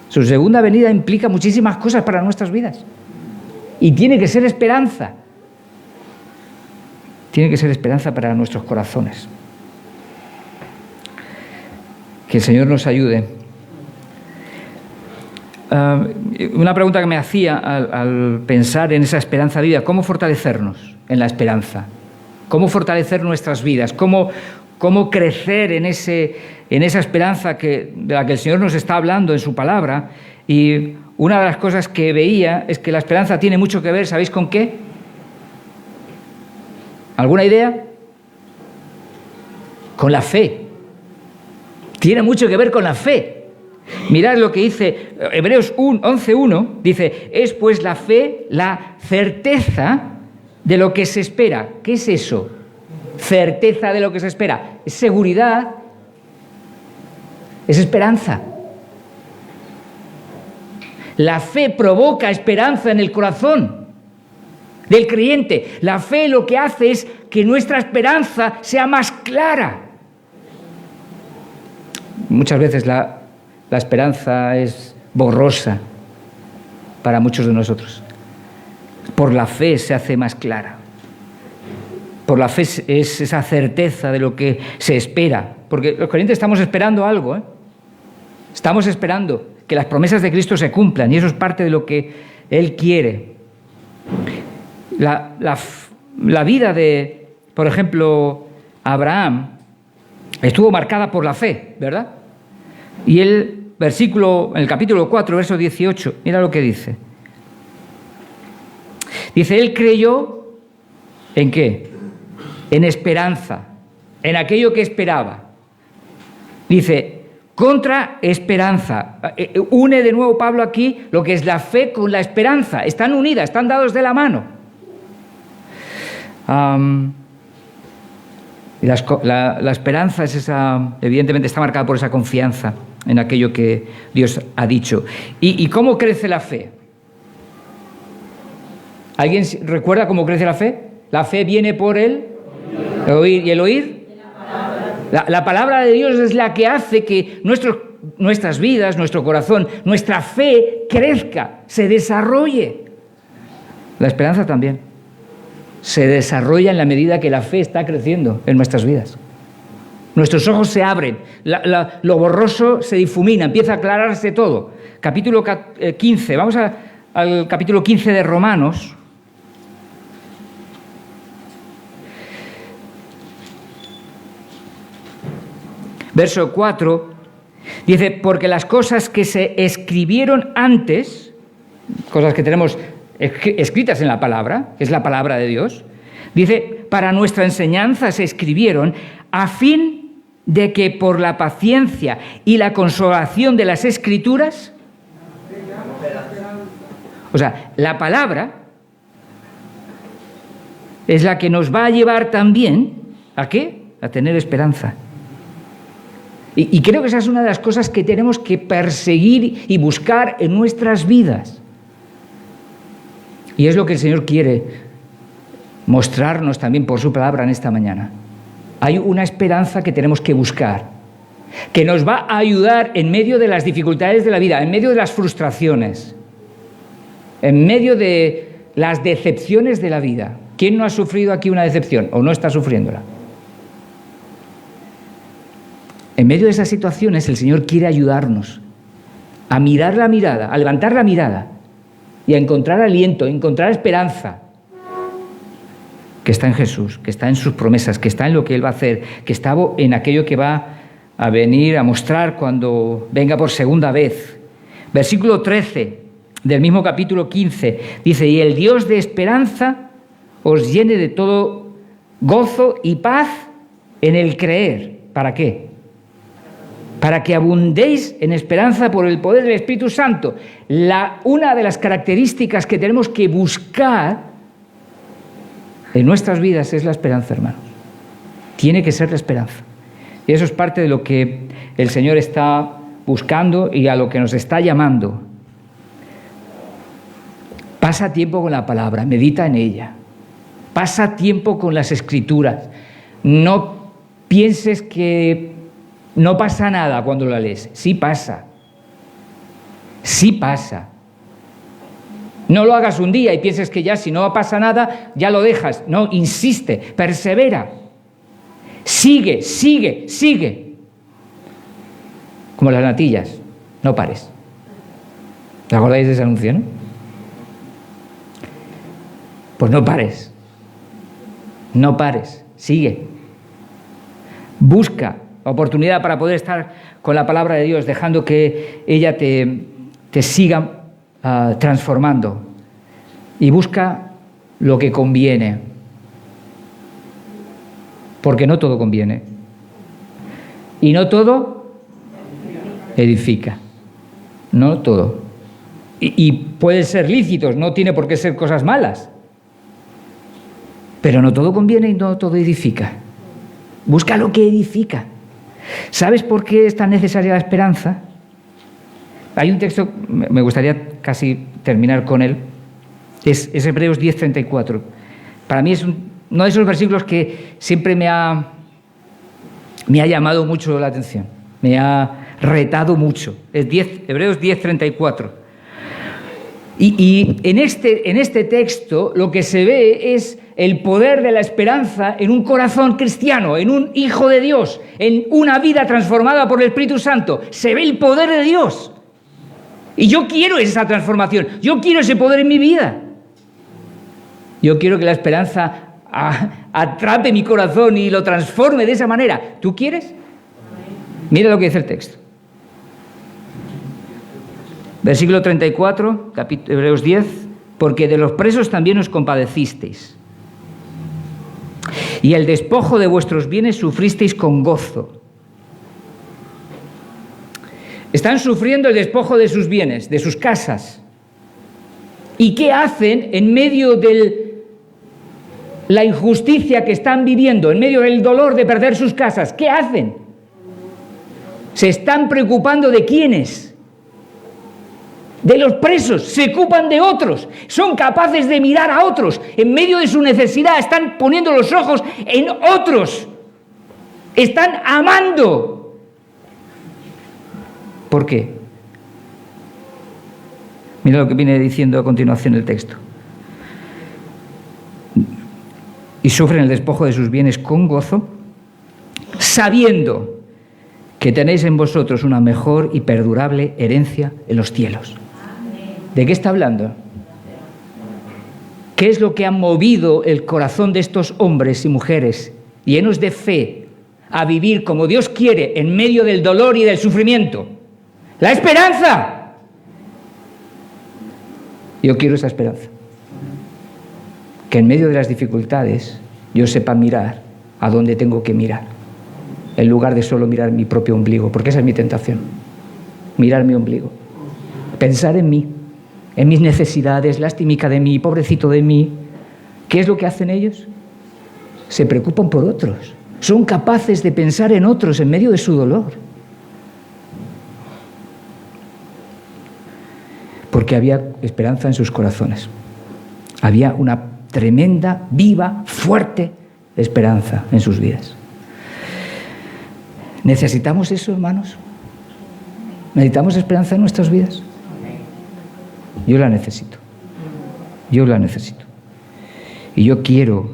Su segunda venida implica muchísimas cosas para nuestras vidas. Y tiene que ser esperanza. Tiene que ser esperanza para nuestros corazones. Que el Señor nos ayude. Una pregunta que me hacía al pensar en esa esperanza viva: ¿cómo fortalecernos en la esperanza? ¿Cómo fortalecer nuestras vidas? ¿Cómo crecer en esa esperanza de la que el Señor nos está hablando en su palabra? Y una de las cosas que veía es que la esperanza tiene mucho que ver, ¿sabéis con qué? ¿Alguna idea? Con la fe. Tiene mucho que ver con la fe. Mirad lo que dice Hebreos 11:1, dice, es pues la fe la certeza de lo que se espera. ¿Qué es eso? Certeza de lo que se espera. Es seguridad, es esperanza. La fe provoca esperanza en el corazón del creyente. La fe lo que hace es que nuestra esperanza sea más clara. Muchas veces la esperanza es borrosa para muchos de nosotros. Por la fe se hace más clara. Por la fe es esa certeza de lo que se espera. Porque los creyentes estamos esperando algo, ¿eh? Estamos esperando que las promesas de Cristo se cumplan, y eso es parte de lo que Él quiere. La vida de, por ejemplo, Abraham estuvo marcada por la fe, ¿verdad? Y el en el capítulo 4, verso 18, mira lo que dice. Dice, él creyó, ¿en qué? En esperanza, en aquello que esperaba. Dice, contra esperanza. Une de nuevo Pablo aquí lo que es la fe con la esperanza. Están unidas, están dados de la mano. La esperanza es esa, evidentemente está marcada por esa confianza en aquello que Dios ha dicho. ¿Y cómo crece la fe? ¿Alguien recuerda cómo crece la fe? La fe viene por el oír. ¿Y el oír? La palabra de Dios es la que hace que nuestras vidas, nuestro corazón, nuestra fe crezca, se desarrolle. La esperanza también se desarrolla en la medida que la fe está creciendo en nuestras vidas. Nuestros ojos se abren, lo borroso se difumina, empieza a aclararse todo. Capítulo 15, vamos al capítulo 15 de Romanos. Verso 4, dice, porque las cosas que se escribieron antes, cosas que tenemos escritas en la palabra, que es la palabra de Dios, dice, para nuestra enseñanza se escribieron a fin de que por la paciencia y la consolación de las Escrituras, o sea, la palabra es la que nos va a llevar también, ¿a qué? A tener esperanza. Y creo que esa es una de las cosas que tenemos que perseguir y buscar en nuestras vidas. Y es lo que el Señor quiere mostrarnos también por su palabra en esta mañana. Hay una esperanza que tenemos que buscar, que nos va a ayudar en medio de las dificultades de la vida, en medio de las frustraciones, en medio de las decepciones de la vida. ¿Quién no ha sufrido aquí una decepción o no está sufriéndola? En medio de esas situaciones el Señor quiere ayudarnos a mirar la mirada, a levantar la mirada y a encontrar aliento, a encontrar esperanza, que está en Jesús, que está en sus promesas, que está en lo que Él va a hacer, que está en aquello que va a venir a mostrar cuando venga por segunda vez. Versículo 13 del mismo capítulo 15 dice, y el Dios de esperanza os llene de todo gozo y paz en el creer. ¿Para qué? Para que abundéis en esperanza por el poder del Espíritu Santo. Una de las características que tenemos que buscar en nuestras vidas es la esperanza, hermanos. Tiene que ser la esperanza. Y eso es parte de lo que el Señor está buscando y a lo que nos está llamando. Pasa tiempo con la palabra, medita en ella. Pasa tiempo con las Escrituras. No pienses que no pasa nada cuando la lees. Sí pasa. Sí pasa. No lo hagas un día y pienses que ya si no pasa nada, ya lo dejas. No, insiste, persevera. Sigue, sigue, sigue. Como las natillas, no pares. ¿Te acordáis de ese anuncio, no? Pues no pares. No pares, sigue. Busca oportunidad para poder estar con la palabra de Dios, dejando que ella te siga transformando, y busca lo que conviene, porque no todo conviene y no todo edifica. No todo. Y pueden ser lícitos, no tiene por qué ser cosas malas. Pero no todo conviene y no todo edifica. Busca lo que edifica. ¿Sabes por qué es tan necesaria la esperanza? Hay un texto, me gustaría casi terminar con él, es Hebreos 10:34. Para mí es uno de esos versículos que siempre me ha llamado mucho la atención, me ha retado mucho. Es Hebreos 10:34. Y en este texto lo que se ve es el poder de la esperanza en un corazón cristiano, en un hijo de Dios, en una vida transformada por el Espíritu Santo. Se ve el poder de Dios. Y yo quiero esa transformación, yo quiero ese poder en mi vida. Yo quiero que la esperanza atrape mi corazón y lo transforme de esa manera. ¿Tú quieres? Mira lo que dice el texto. Versículo 34, Hebreos 10, porque de los presos también os compadecisteis, y el despojo de vuestros bienes sufristeis con gozo. Están sufriendo el despojo de sus bienes, de sus casas. ¿Y qué hacen en medio de la injusticia que están viviendo, en medio del dolor de perder sus casas? ¿Qué hacen? Se están preocupando de quiénes. De los presos, se ocupan de otros, son capaces de mirar a otros, en medio de su necesidad están poniendo los ojos en otros, están amando. ¿Por qué? Mira lo que viene diciendo a continuación el texto. Y sufren el despojo de sus bienes con gozo, sabiendo que tenéis en vosotros una mejor y perdurable herencia en los cielos. ¿De qué está hablando? ¿Qué es lo que ha movido el corazón de estos hombres y mujeres llenos de fe a vivir como Dios quiere en medio del dolor y del sufrimiento? ¡La esperanza! Yo quiero esa esperanza. Que en medio de las dificultades yo sepa mirar a dónde tengo que mirar, en lugar de solo mirar mi propio ombligo, porque esa es mi tentación. Mirar mi ombligo. Pensar en mí. En mis necesidades, lastimica de mí, pobrecito de mí. ¿Qué es lo que hacen ellos? Se preocupan por otros. Son capaces de pensar en otros en medio de su dolor. Porque había esperanza en sus corazones. Había una tremenda, viva, fuerte esperanza en sus vidas. ¿Necesitamos eso, hermanos? ¿Necesitamos esperanza en nuestras vidas? Yo la necesito. Yo la necesito. Y yo quiero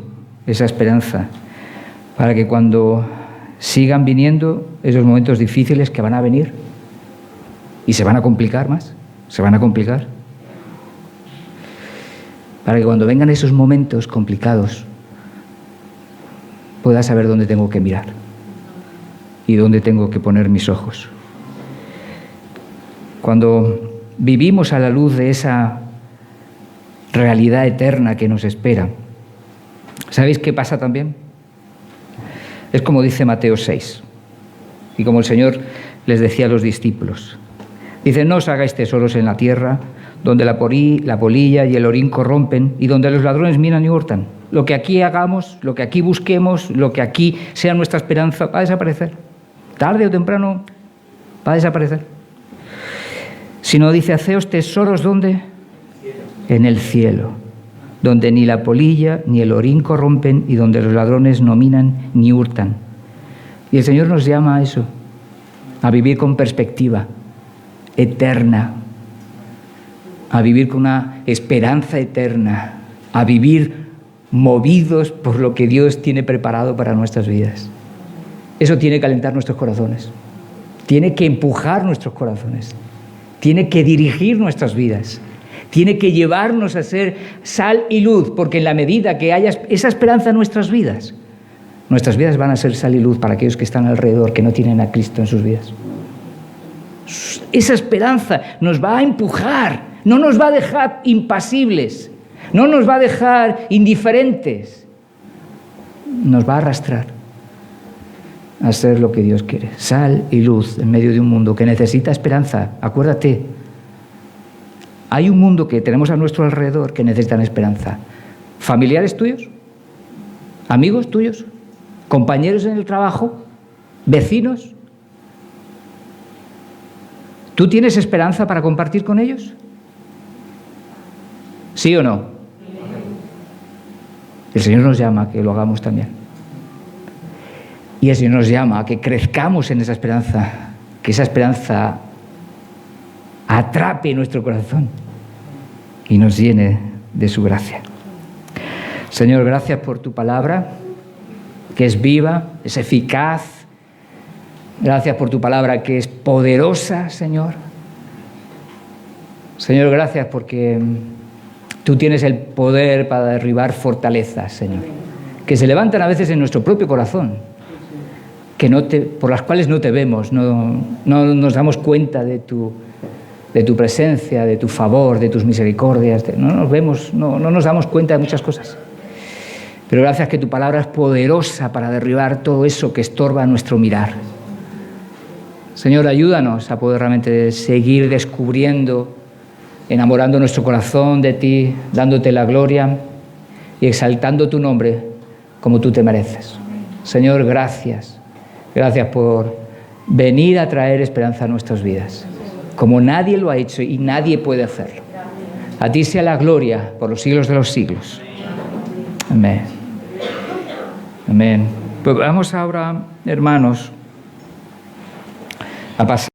esa esperanza para que cuando sigan viniendo esos momentos difíciles que van a venir y se van a complicar más, se van a complicar, para que cuando vengan esos momentos complicados pueda saber dónde tengo que mirar y dónde tengo que poner mis ojos. Cuando vivimos a la luz de esa realidad eterna que nos espera, ¿sabéis qué pasa también? Es como dice Mateo 6, y como el Señor les decía a los discípulos. Dice, no os hagáis tesoros en la tierra, donde la polilla y el orín corrompen, y donde los ladrones minan y hurtan. Lo que aquí hagamos, lo que aquí busquemos, lo que aquí sea nuestra esperanza, va a desaparecer. Tarde o temprano va a desaparecer. Sino dice, haceos tesoros, ¿dónde? En el cielo, donde ni la polilla ni el orín corrompen y donde los ladrones no minan ni hurtan. Y el Señor nos llama a eso, a vivir con perspectiva eterna, a vivir con una esperanza eterna, a vivir movidos por lo que Dios tiene preparado para nuestras vidas. Eso tiene que calentar nuestros corazones, tiene que empujar nuestros corazones. Tiene que dirigir nuestras vidas, tiene que llevarnos a ser sal y luz, porque en la medida que haya esa esperanza en nuestras vidas van a ser sal y luz para aquellos que están alrededor, que no tienen a Cristo en sus vidas. Esa esperanza nos va a empujar, no nos va a dejar impasibles, no nos va a dejar indiferentes, nos va a arrastrar a ser lo que Dios quiere. Sal y luz en medio de un mundo que necesita esperanza. Acuérdate, hay un mundo que tenemos a nuestro alrededor que necesitan esperanza. ¿Familiares tuyos? ¿Amigos tuyos? ¿Compañeros en el trabajo? ¿Vecinos? ¿Tú tienes esperanza para compartir con ellos? ¿Sí o no? El Señor nos llama a que lo hagamos también. Y el Señor nos llama a que crezcamos en esa esperanza, que esa esperanza atrape nuestro corazón y nos llene de su gracia. Señor, gracias por tu palabra, que es viva, es eficaz. Gracias por tu palabra, que es poderosa, Señor. Señor, gracias porque tú tienes el poder para derribar fortalezas, Señor, que se levantan a veces en nuestro propio corazón, por las cuales no te vemos, no nos damos cuenta de tu presencia, de tu favor, de tus misericordias. No nos vemos, no nos damos cuenta de muchas cosas. Pero gracias que tu palabra es poderosa para derribar todo eso que estorba nuestro mirar. Señor, ayúdanos a poder realmente seguir descubriendo, enamorando nuestro corazón de ti, dándote la gloria y exaltando tu nombre como tú te mereces. Señor, gracias. Gracias por venir a traer esperanza a nuestras vidas, como nadie lo ha hecho y nadie puede hacerlo. A ti sea la gloria por los siglos de los siglos. Amén. Amén. Pues vamos ahora, hermanos, a pasar.